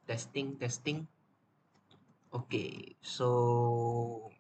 Testing. Okay, so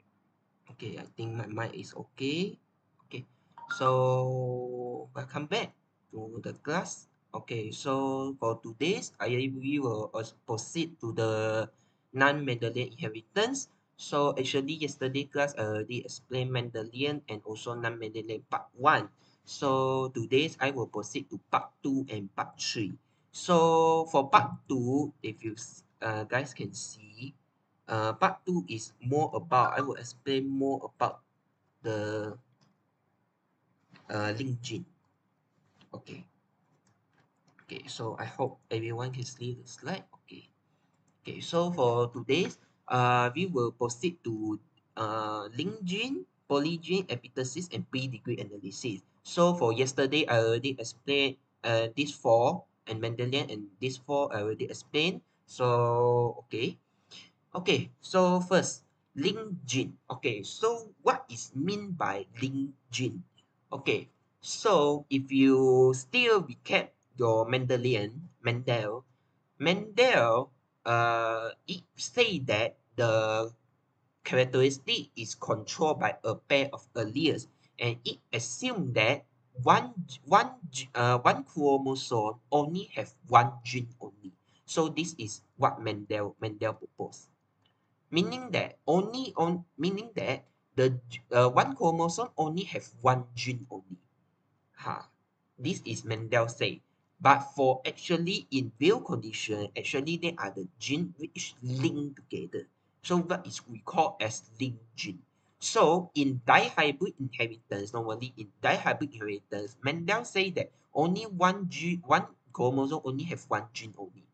okay, I think my mic is okay. Okay, so welcome back to the class. Okay, so for today's, we will proceed to the non-Mendelian inheritance. So actually, yesterday class I already explained Mendelian and also non-Mendelian part 1. So today's I will proceed to part 2 and part 3. So for part 2, if you guys can see, part 2 is more about, I will explain more about the link gene. Okay. Okay, so I hope everyone can see the slide. Okay. Okay, so for today's, we will proceed to link gene, polygene, epitasis, and pre-degree analysis. So for yesterday, I already explained these four, and Mendelian and these four I already explained. So, okay. Okay, so first, link gene. Okay, so what is mean by link gene? Okay, so if you still recap your Mendel, it say that the characteristic is controlled by a pair of alleles, and it assumed that one chromosome only have one gene only. So this is what Mendel proposed, meaning that the one chromosome only have one gene only. Ha. This is Mendel say. But for actually in real condition, actually they are the gene which link together. So what is we call as link gene. So in dihybrid inheritance, normally in dihybrid inheritance, Mendel say that only one chromosome only have one gene only.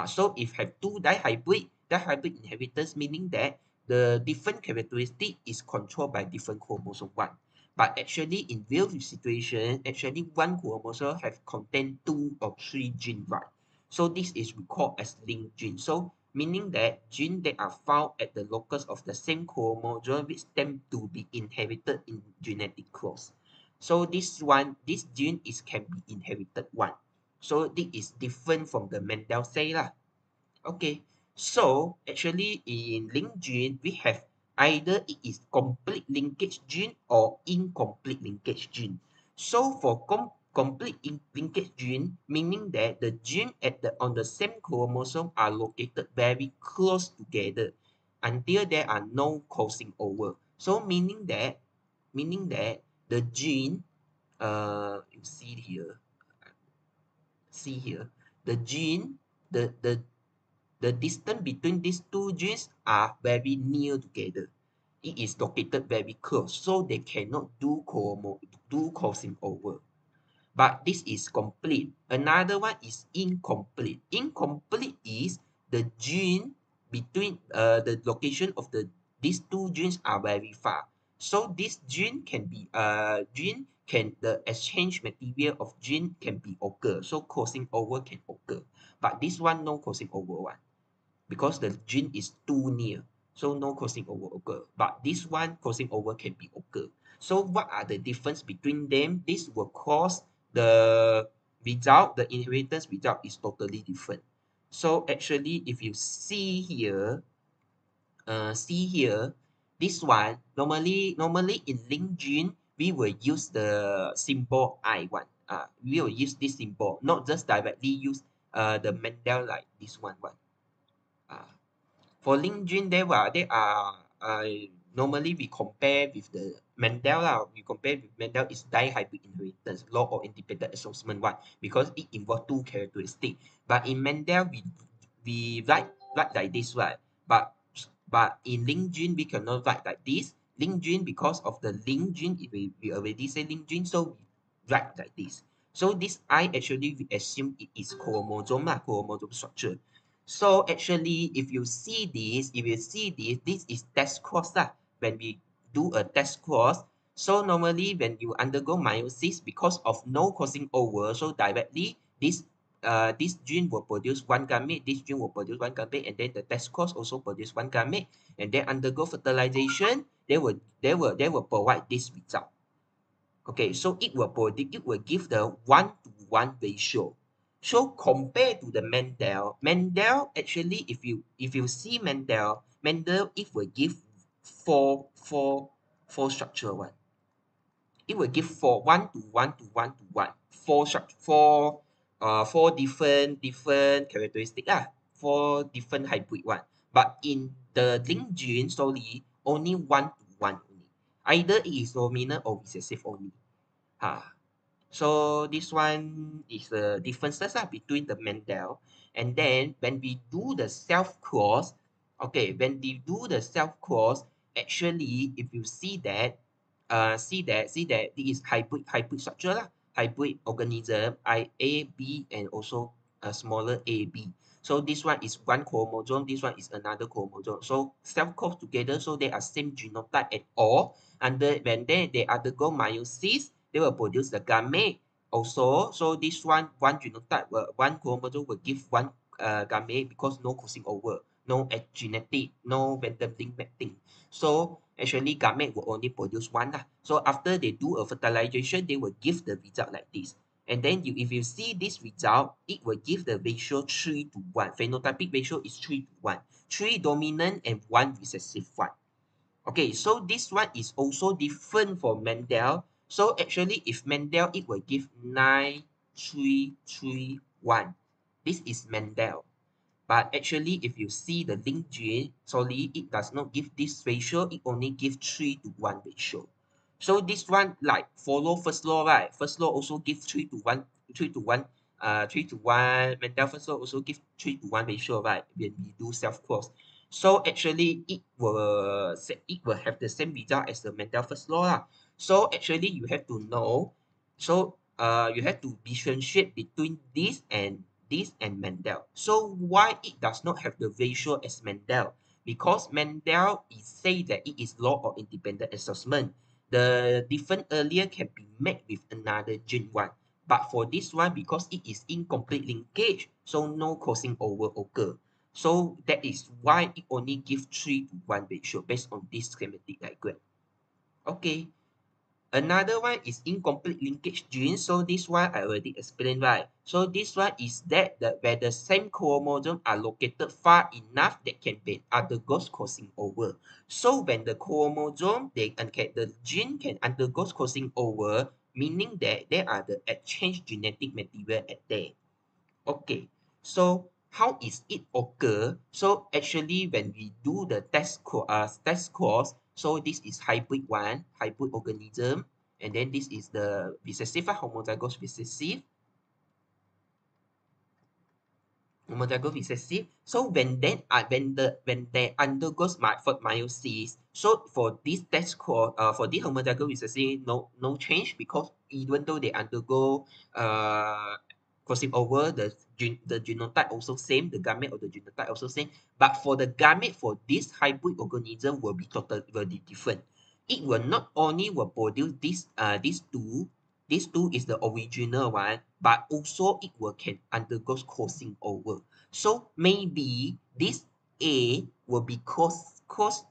So if have two dihybrid inheritance, meaning that the different characteristic is controlled by different chromosome one. But actually, in real situation, actually one chromosome have contain two or three gene, right? So this is we call as linked gene. So meaning that gene that are found at the locus of the same chromosome which tend to be inherited in genetic clause. So this gene is can be inherited one. So this is different from the Mendel say lah. Okay, so actually in linked gene, we have either it is complete linkage gene or incomplete linkage gene. So for complete linkage gene, meaning that the gene on the same chromosome are located very close together until there are no crossing over. So meaning that the gene, you see here, the gene, the distance between these two genes are very near together. It is located very close, so they cannot do crossing over. But this is complete. Another one is incomplete. Incomplete is the gene between the location of these two genes are very far. So this gene can the exchange material of gene can be occur. So crossing over can occur. But this one no crossing over one because the gene is too near. So no crossing over occur. But this one crossing over can be occur. So what are the difference between them? This will cause the result, the inheritance result is totally different. So actually, if you see here, this one normally in link gene we will use the symbol I one. We will use this symbol, not just directly use the Mendel like this one. Uh, for LinkedIn, normally we compare with the Mendel lah. We compare with Mendel is dihybrid inheritance, law of independent association one because it involves two characteristics. But in Mendel, we write like this, right? But in LinkedIn, we cannot write like this. LinkedIn because of the LinkedIn, we already say LinkedIn, so we write like this. So this I actually we assume it is chromosome structure. So actually, if you see this, this is test cross lah. When we do a test cross, so normally when you undergo meiosis, because of no crossing over, so directly this gene will produce one gamete, this gene will produce one gamete, and then the test cross also produce one gamete, and then undergo fertilization, they will provide this result. Okay, so it will give the 1-to-1 ratio. So compared to the Mendel actually if you see Mendel it will give four structure one. It will give four one to one to one to one. Four different characteristic ah. Four different hybrid one. But in the link gene solely only one to one only. Either it is dominant or recessive only. Ha. So this one is the differences between the Mendel. And then when we do the self-cross, okay, when we do the self-cross, actually, if you see that this is hybrid structure lah, hybrid organism, A, B, and also a smaller A, B. So this one is one chromosome, this one is another chromosome. So self-cross together, so they are same genotype at all. And then when they undergo meiosis, they will produce the gamete also. So this one genotype, one chromosome will give one gamete because no crossing over, no genetic, no random link matching. So actually gamete will only produce one lah. So after they do a fertilization, they will give the result like this. And then if you see this result, it will give the ratio 3 to 1. Phenotypic ratio is 3 to 1. 3 dominant and 1 recessive one. Okay, so this one is also different for Mendel. So actually, if Mendel, it will give 9, 3, 3, 1. This is Mendel. But actually, if you see the link gene, sorry, it does not give this ratio. It only gives 3 to 1 ratio. So this one, like follow first law, right? First law also give 3 to 1, 3 to 1, 3 to 1. Mendel first law also give 3 to 1 ratio, right? When we do self-cross. So actually, it will have the same result as the Mendel first law lah. So actually, you have to know. So you have to differentiate between this and Mendel. So why it does not have the ratio as Mendel? Because Mendel is say that it is law of independent assessment. The different earlier can be made with another gene one. But for this one, because it is incomplete linkage, so no crossing over occur. So that is why it only gives 3 to 1 ratio based on this schematic diagram. Okay. Another one is incomplete linkage gene. So this one I already explained, right? So this one is that where the same chromosome are located far enough that can be undergoes crossing over. So when the chromosome, the gene can undergo crossing over, meaning that there are the exchange genetic material at there. Okay, so how is it occur? So actually, when we do the test course, so this is hybrid one, hybrid organism, and then this is the recessive, homozygous recessive, recessive. So when they undergoes meiosis, so for this test course, for this homozygous recessive, no change because even though they undergo crossing over, the genotype also same, the gamete of the genotype also same. But for the gamete for this hybrid organism will be totally different. It will not only will produce these two is the original one, but also it will can undergo crossing over. So maybe this A will be crossed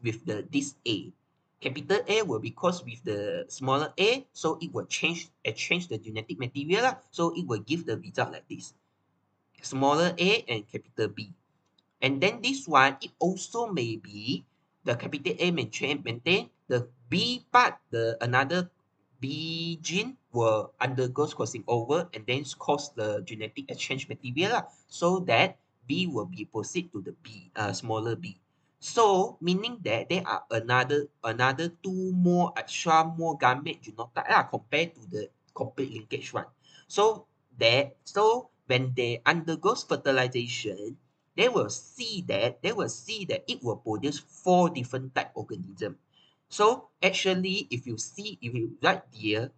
with this A. Capital A will be crossed with the smaller a, so it will exchange the genetic material, so it will give the result like this. Smaller a and capital B. And then this one, it also may be the capital A maintain the B part, the another B gene will undergo crossing over and then cause the genetic exchange material so that B will be proceed to the smaller B. So meaning that there are another two more more gamete genotype compared to the complete linkage one. So when they undergoes fertilization, they will see that it will produce 4 different type organism. So actually, if you right here,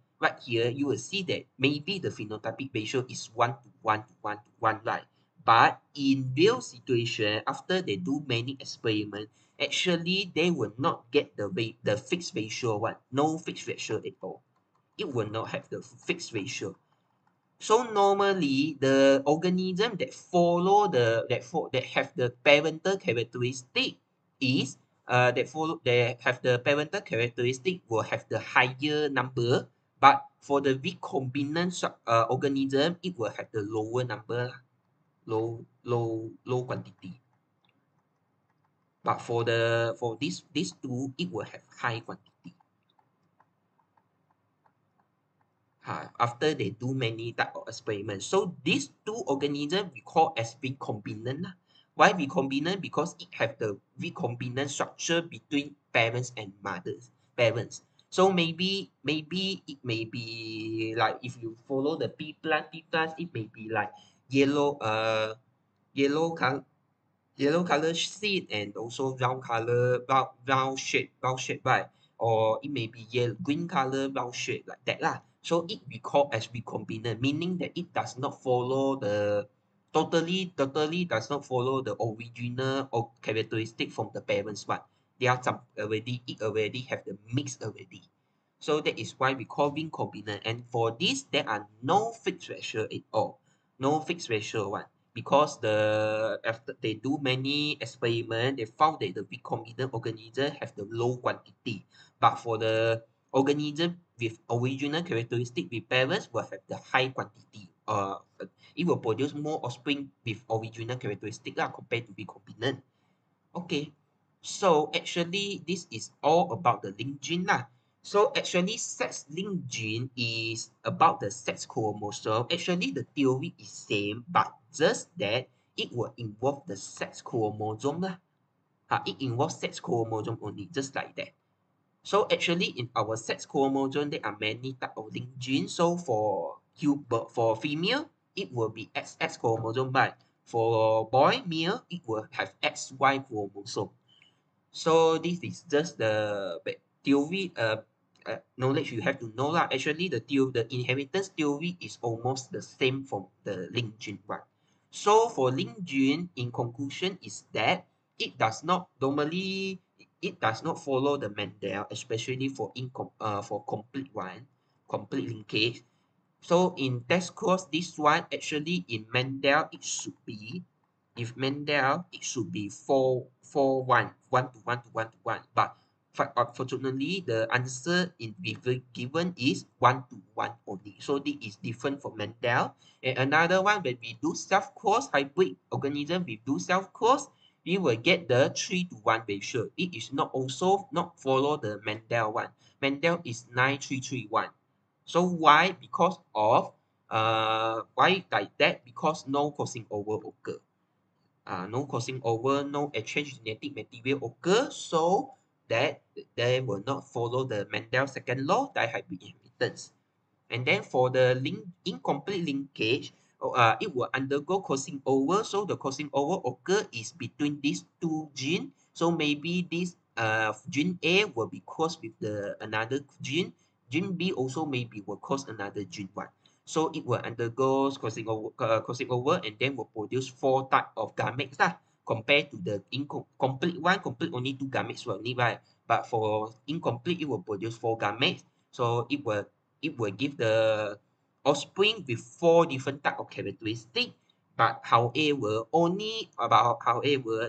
you will see that maybe the phenotypic ratio is 1 to 1 to 1 to 1, right? But in real situation, after they do many experiments, actually they will not get the fixed ratio one, no fixed ratio at all. It will not have the fixed ratio. So normally the organism that have the parental characteristic is that have the parental characteristic will have the higher number, but for the recombinant organism, it will have the lower number, low quantity. But for these two, it will have high quantity. After they do many type of experiments. So these two organisms we call as recombinant. Why recombinant? Because it have the recombinant structure between parents and parents. So maybe it may be like if you follow the P plant, it may be like yellow yellow color yellow color seed and also round color round shape, right? Or it may be yellow green color round shape like that lah. So it we call as recombinant, meaning that it does not follow the totally does not follow the original or characteristic from the parents one. They are some already it already have the mix already. So that is why we call recombinant. And for this, there are no fixed ratio at all. No fixed ratio one because after they do many experiment, they found that the recombinant organism have the low quantity, but for the organism with original characteristic with parents will have the high quantity. It will produce more offspring with original characteristic lah compared to recombinant. Okay, so actually this is all about the link gene lah. So actually sex link gene is about the sex chromosome. Actually the theory is same, but just that it will involve the sex chromosome lah. It involves sex chromosome only, just like that. So actually in our sex chromosome, there are many type of link genes. So for female, it will be XX chromosome, but for boy, male, it will have XY chromosome. So this is just the theory knowledge you have to know lah. Actually, the inheritance theory is almost the same from the link gene one. So for link gene, in conclusion, is that it does not follow the Mendel, especially for complete linkage. So in test course, this one actually in Mendel it should be, if Mendel it should be 4 1 1 to 1 to 1 to 1. But unfortunately, the answer given is 1 to 1 only. So this is different from Mendel. And another one, when we do self-cross hybrid organism, we do self-cross, we will get the 3 to 1 ratio. It is not also not follow the Mendel one. Mendel is 9 3 3 1. So why? Because of why like that? Because no crossing over occur. No crossing over, no exchange genetic material occur, so that they will not follow the Mendel second law, dihybrid inheritance. And then for the incomplete linkage, it will undergo crossing over. So the crossing over occur is between these two genes. So maybe this gene A will be crossed with the another gene. Gene B also maybe will cross another gene one. So it will undergo crossing over and then will produce 4 type of gametes lah. Compared to the incomplete one, complete only 2 gametes will need, right? But for incomplete, it will produce 4 gametes. So it will give the offspring with 4 different type of characteristic. But however,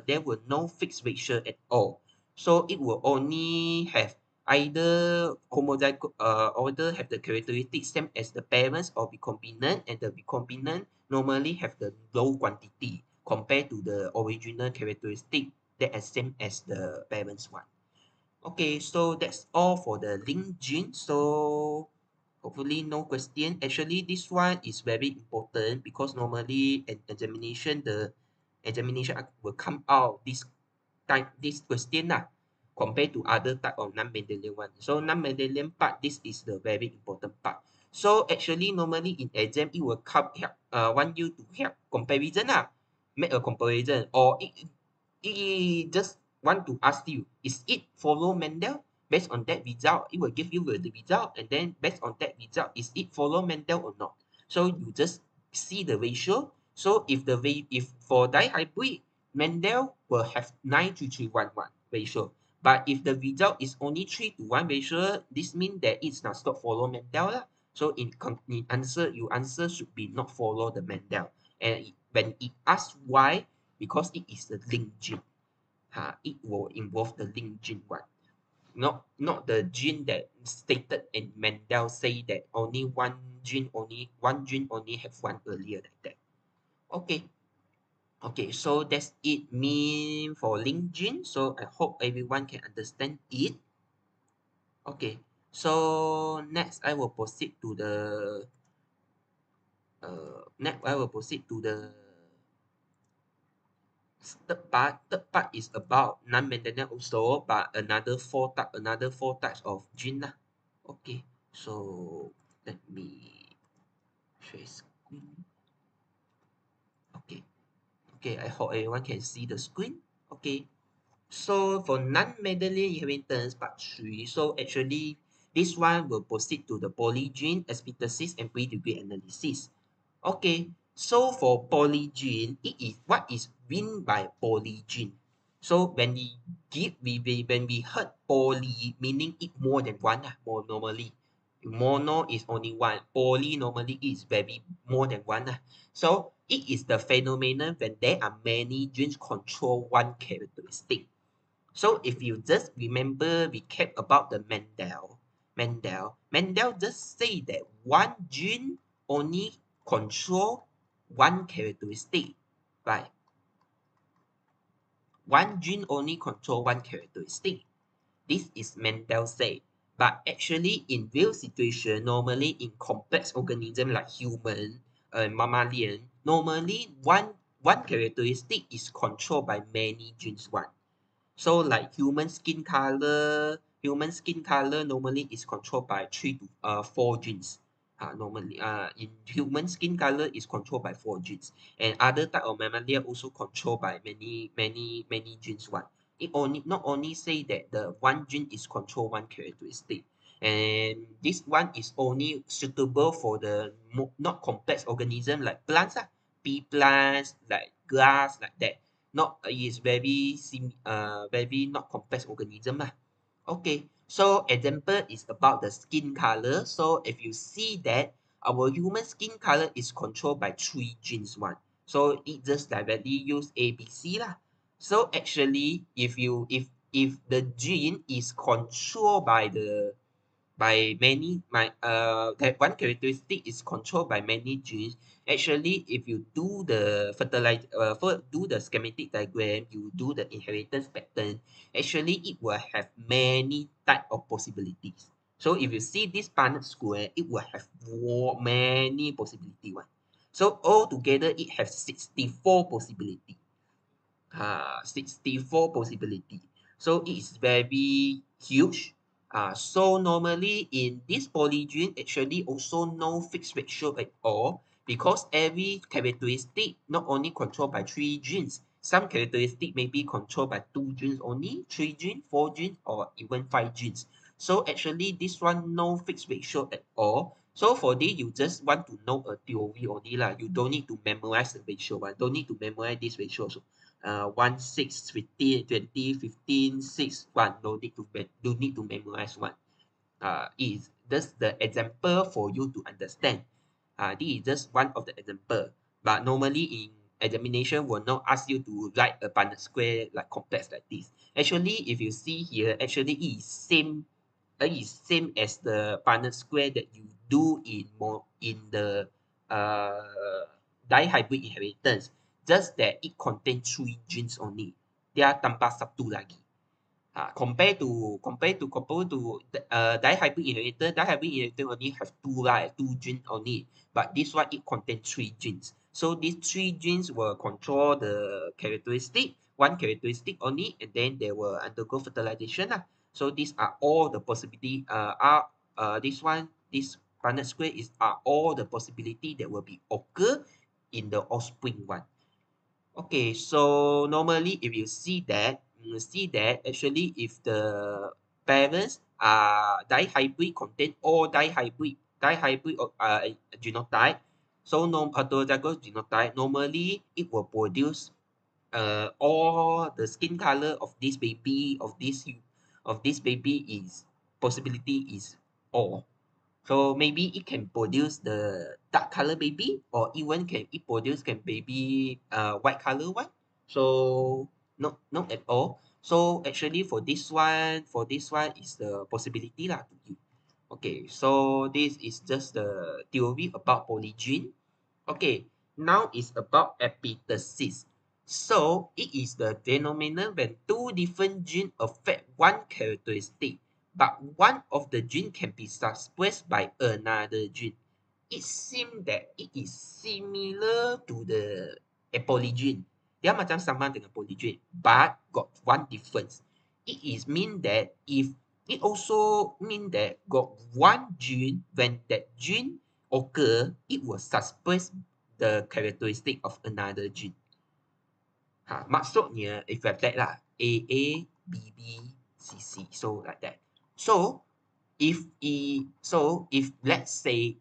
there will no fixed ratio at all. So it will only have either either have the characteristic same as the parents or recombinant, and the recombinant normally have the low quantity compared to the original characteristic that is same as the parents one. Okay, so that's all for the link gene. So hopefully no question. Actually, this one is very important because normally an examination, the examination will come out this question lah, compared to other type of non-Mendelian one. So non-Mendelian part, this is the very important part. So actually, normally in exam, it will want you to help comparison lah, make a comparison, or it just want to ask you, is it follow Mendel? Based on that result, it will give you the result, and then based on that result, is it follow Mendel or not? So you just see the ratio. So if for dihybrid, Mendel will have 9 to 3 1 1 ratio. But if the result is only 3 to 1 ratio, this means that it's not stop follow Mendel lah. So your answer should be not follow the Mendel. And when it asks why, because it is the link gene. It will involve the link gene one. not the gene that stated in Mendel say that only one gene only have one earlier like that. Okay. Okay, so that's it mean for link gene. So I hope everyone can understand it. Okay, so next I will proceed to the next I will proceed to the third part. Third part is about non-Mendelian also, but another four types of gene lah. Okay, so let me share screen. Okay, okay, I hope everyone can see the screen. Okay. So for non-Mendelian inheritance part 3, so actually this one will proceed to the polygene, epitasis, and pre-degree analysis. Okay, so for polygene, it is what is mean by polygene. So when we heard poly, meaning it more than one, more normally. Mono is only one. Poly normally is very more than one. So it is the phenomenon when there are many genes control one characteristic. So if you just remember recap about the Mendel just say that one gene only control one characteristic, right? One gene only control one characteristic. This is Mendel say. But actually in real situation, normally in complex organism like human, mammalian, normally one characteristic is controlled by many genes one. So like human skin color normally is controlled by 3 to 4 genes. Normally, in human skin color is controlled by 4 genes, and other type of mammalia also controlled by many genes. One, it only not only say that the one gene is control one characteristic, and this one is only suitable for the not complex organism like plants, pea plants, like grass, like that. Not is very not complex organism lah. Okay, so example is about the skin color. So if you see that our human skin color is controlled by 3 genes one. So it just directly use A, B, C lah. So actually if the gene is controlled by that one characteristic is controlled by many genes. Actually, if you do the do the schematic diagram, you do the inheritance pattern, actually it will have many type of possibilities. So if you see this Punnett square, it will have many possibility one. So altogether it has 64 possibility. 64 possibility. So it is very huge. So normally in this polygene, actually also no fixed ratio at all because every characteristic not only controlled by 3 genes, some characteristic may be controlled by 2 genes only, 3 genes, 4 genes, or even 5 genes. So actually this one no fixed ratio at all. So for this, you just want to know a theory only lah. You don't need to memorize the ratio one. Don't need to memorize this ratio also. 1, 6, 15, 20, 15, 6, 1. Don't need to memorize one. Is just the example for you to understand. This is just one of the example. But normally in examination will not ask you to write a Punnett square like complex like this. Actually, if you see here, actually it is same as the Punnett square that you do in the uh, dihybrid inheritance. Just that it contains 3 genes only. Dia tanpa satu lagi. Compare to dihybrid inheritor only have two genes only, but this one it contains 3 genes. So these 3 genes will control the one characteristic only, and then they will undergo fertilization lah. So these are all the possibility. This Punnett square are all the possibility that will be occur in the offspring one. Okay, so normally if you see that actually if the parents are dihybrid contain all dihybrid genotype, so heterozygous genotype, normally it will produce all the skin color of this baby is possibility is all. So maybe it can produce the dark color baby, or even can it produce can baby white color one. So not at all. So actually for this one is the possibility lah to eat. Okay, so this is just the theory about polygene. Okay, now is about epitasis. So it is the phenomenon when two different genes affect one characteristic, but one of the gene can be suppressed by another gene. It seems that it is similar to the polygene. Dia macam sama dengan polygene, but got one difference. It is mean that if it also mean that got one gene, when that gene occur, it will suppress the characteristic of another gene. Maksudnya if like that lah, A, B, B, C, C, so like that. So if let's say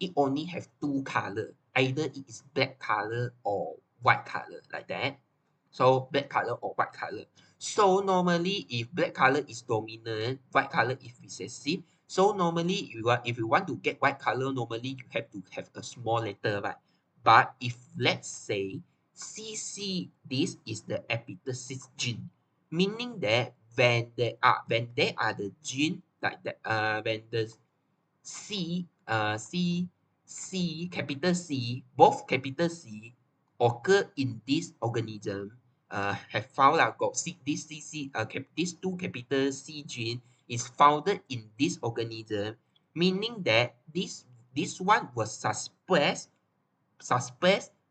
it only have two color, either it is black color or white color like that. So black color or white color. So normally if black color is dominant, white color is recessive. So normally if you want to get white color, normally you have to have a small letter, right? But if let's say CC, this is the epitasis gene, meaning that when there are the gene like that, when the capital C, both capital C occur in this organism, have found out got this CC, this two capital C gene is founded in this organism, meaning that this one was suppress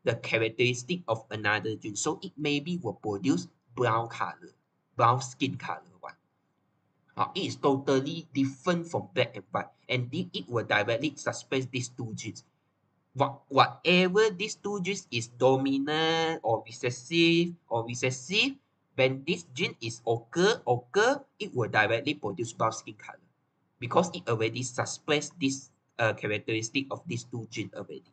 the characteristic of another gene, so it maybe will produce brown color, brown skin color one. It is totally different from black and white, and it will directly suppress these two genes. Whatever these two genes is dominant or recessive, when this gene is occur, it will directly produce brown skin color because it already suppress this characteristic of these two genes already.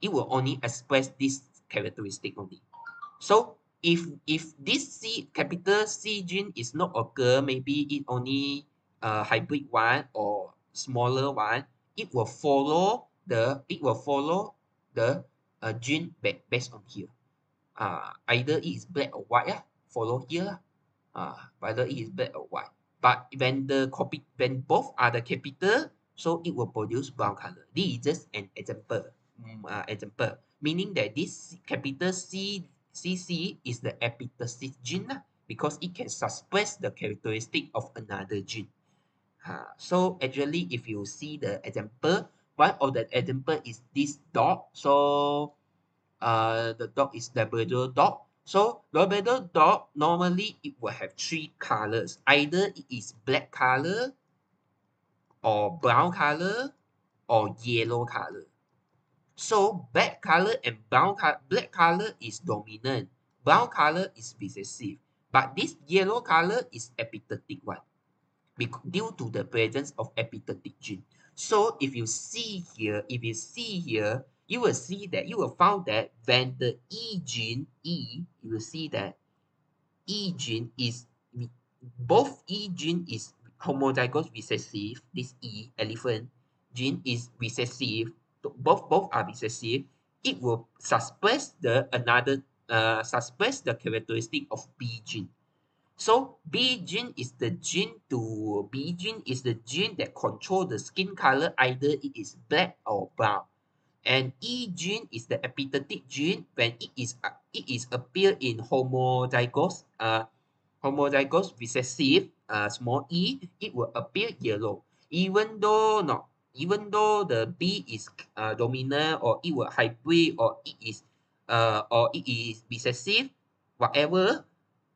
It will only express this characteristic only. So if this capital C gene is not occur, maybe it only hybrid one or smaller one, it will follow the gene based on here. Either it is black or white, follow here. Whether it is black or white. But when both are the capital, so it will produce brown color. This is just an example. Meaning that this capital CC is the epitasis gene because it can suppress the characteristic of another gene. So actually, if you see the example, one of the example is this dog. So the dog is Labrador dog. So Labrador dog normally it will have three colors. Either it is black color, or brown color, or yellow color. So black color and black color is dominant. Brown color is recessive. But this yellow color is epitatic one due to the presence of epitatic gene. So if you see here, you will find that when the E gene, you will see that E gene is both E gene is homozygous recessive. This E elephant gene is recessive. Both are recessive. It will suppress suppress the characteristic of B gene. So B gene is the gene that control the skin color, either it is black or brown. And E gene is the epitatic gene when it is appear in homozygous recessive, small e, it will appear yellow. Even though the B is dominant, or it will hybrid, or it is recessive, whatever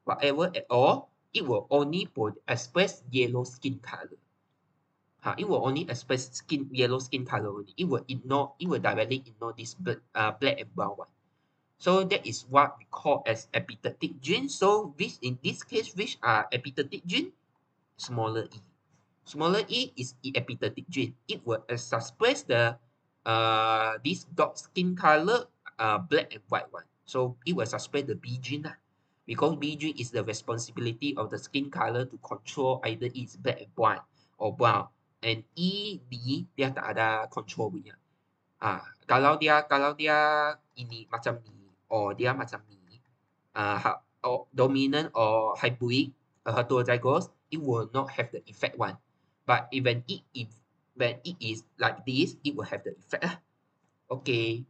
at all, it will only express yellow skin color. It will only express yellow skin color only. It will directly ignore this black and brown one. So that is what we call as epitatic gene. So in this case, which are epitatic gene? Smaller e. Smaller e is the epitatic gene. It will suppress the this dog skin color, black and white one. So it will suppress the B gene because B gene is the responsibility of the skin color to control either it's black and white or brown. And E, B dia tak ada control punya. Kalau dia ini macam ni, dia macam ni, or dominant or haploid, heterozygous, it will not have the effect one. But when it is like this, it will have the effect lah. Okay.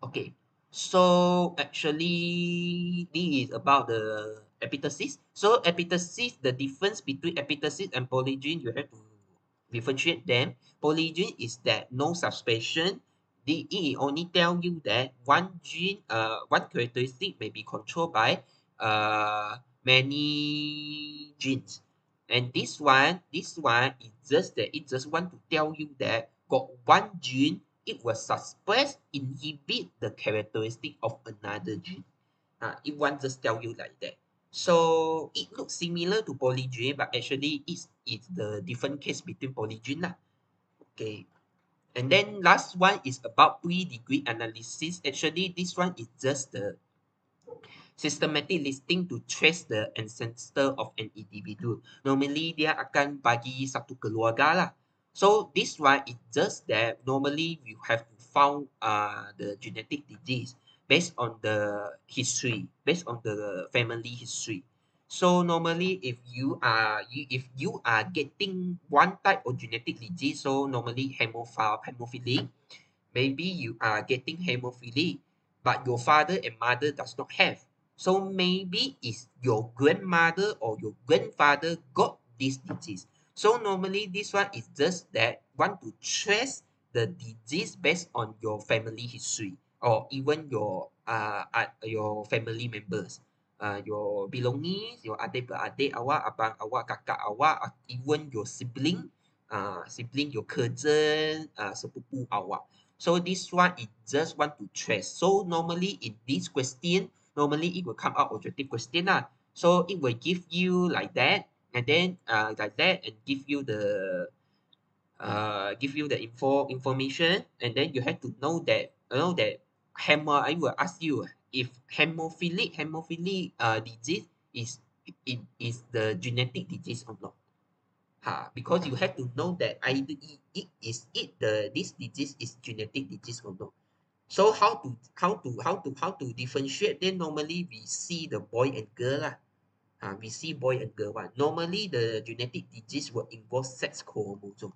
Okay, so actually, this is about the epitasis. So epitasis, the difference between epitasis and polygene, you have to differentiate them. Polygene is that no subspecies. It only tell you that one gene, one characteristic may be controlled by many genes. And this one is just that it just want to tell you that got one gene, it will suppress, inhibit the characteristic of another gene. It won't just tell you like that. So it looks similar to polygene, but actually it's the different case between polygene lah. Okay. And then last one is about pre-degree analysis. Actually, this one is just the systematic listing to trace the ancestor of an individual. Normally, dia akan bagi satu keluarga lah. So this one is just that normally you have to found the genetic disease based on the history, based on the family history. So normally, if you are getting one type of genetic disease, so normally hemophilic, maybe you are getting hemophilic, but your father and mother does not have. So maybe it's your grandmother or your grandfather got this disease. So normally this one is just that want to trace the disease based on your family history or even your family members. Your belongings, your adik-beradik awak, abang awak, kakak awak, or even your sibling, your cousin, sepupu awak. So this one is just want to trace. So normally in this question, normally it will come out objective question lah. So it will give you like that, and then like that, and give you the information, and then you have to know that I will ask you if hemophilic disease is the genetic disease or not. Because you have to know that either this disease is genetic disease or not. So how to differentiate? Then normally we see the boy and girl lah. We see boy and girl one. Normally the genetic disease will involve sex chromosome.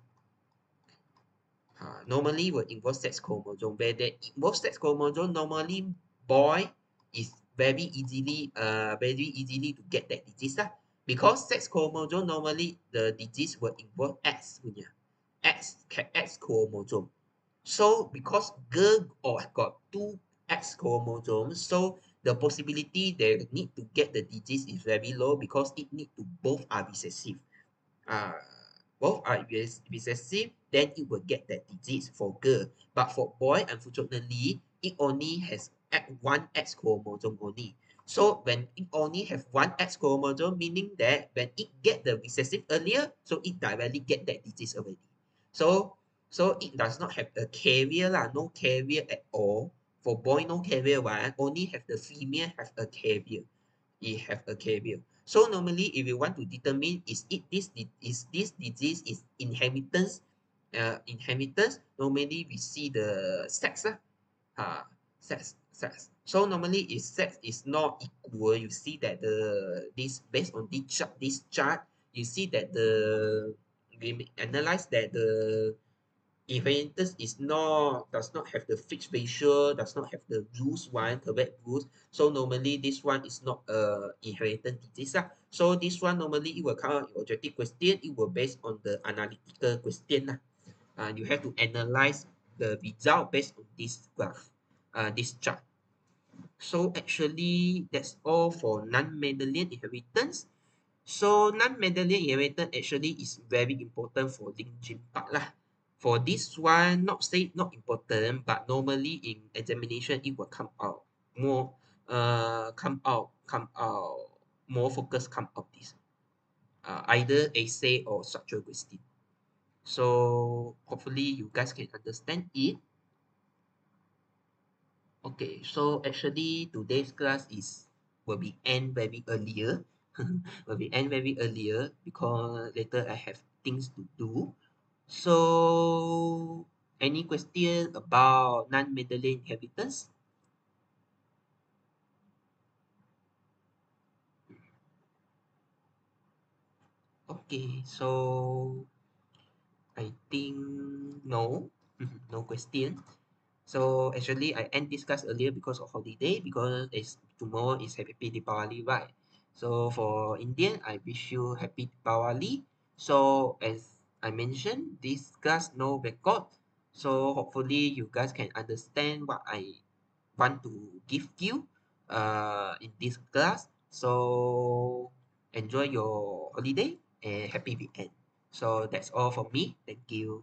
Normally will involve sex chromosome. Where they involve sex chromosome, normally boy is very easily to get that disease lah. Because sex chromosome normally the disease will involve X punya. X chromosome. So because girl got two X chromosomes, so the possibility they need to get the disease is very low because it need to both are recessive. Uh, both are recessive, then it will get that disease for girl. But for boy, unfortunately, it only has one X chromosome only. So when it only have one X chromosome, meaning that when it get the recessive earlier, so it directly get that disease already. So it does not have a carrier lah, no carrier at all. For boy, no carrier one, only have the female have a carrier. It have a carrier. So normally, if you want to determine is this disease is inheritance, normally we see the sex lah. Sex. So normally if sex is not equal, you see that this based on this chart, you see that we analyze that the inheritance does not have the fixed ratio, does not have the correct rules. So normally this one is not a inheritance disease lah. So this one normally it will come out objective question. It will based on the analytical question lah. You have to analyze the result based on this graph, this chart. So actually that's all for non-Mendelian inheritance. So non-Mendelian inheritance actually is very important for linked gene part lah. For this one, not important, but normally in examination it will come out more more focus come out this. Either essay or structural question. So hopefully you guys can understand it. Okay, so actually today's class will be end very earlier. Will be end very earlier because later I have things to do. So any question about non-Mendelian inheritance? Okay, so I think no, no question. So actually, I end this class earlier because of holiday, because it's tomorrow is Happy Deepavali, right? So for Indian, I wish you Happy Deepavali. So as I mentioned, this class no record. So hopefully you guys can understand what I want to give you in this class. So enjoy your holiday and happy weekend. So that's all from me. Thank you.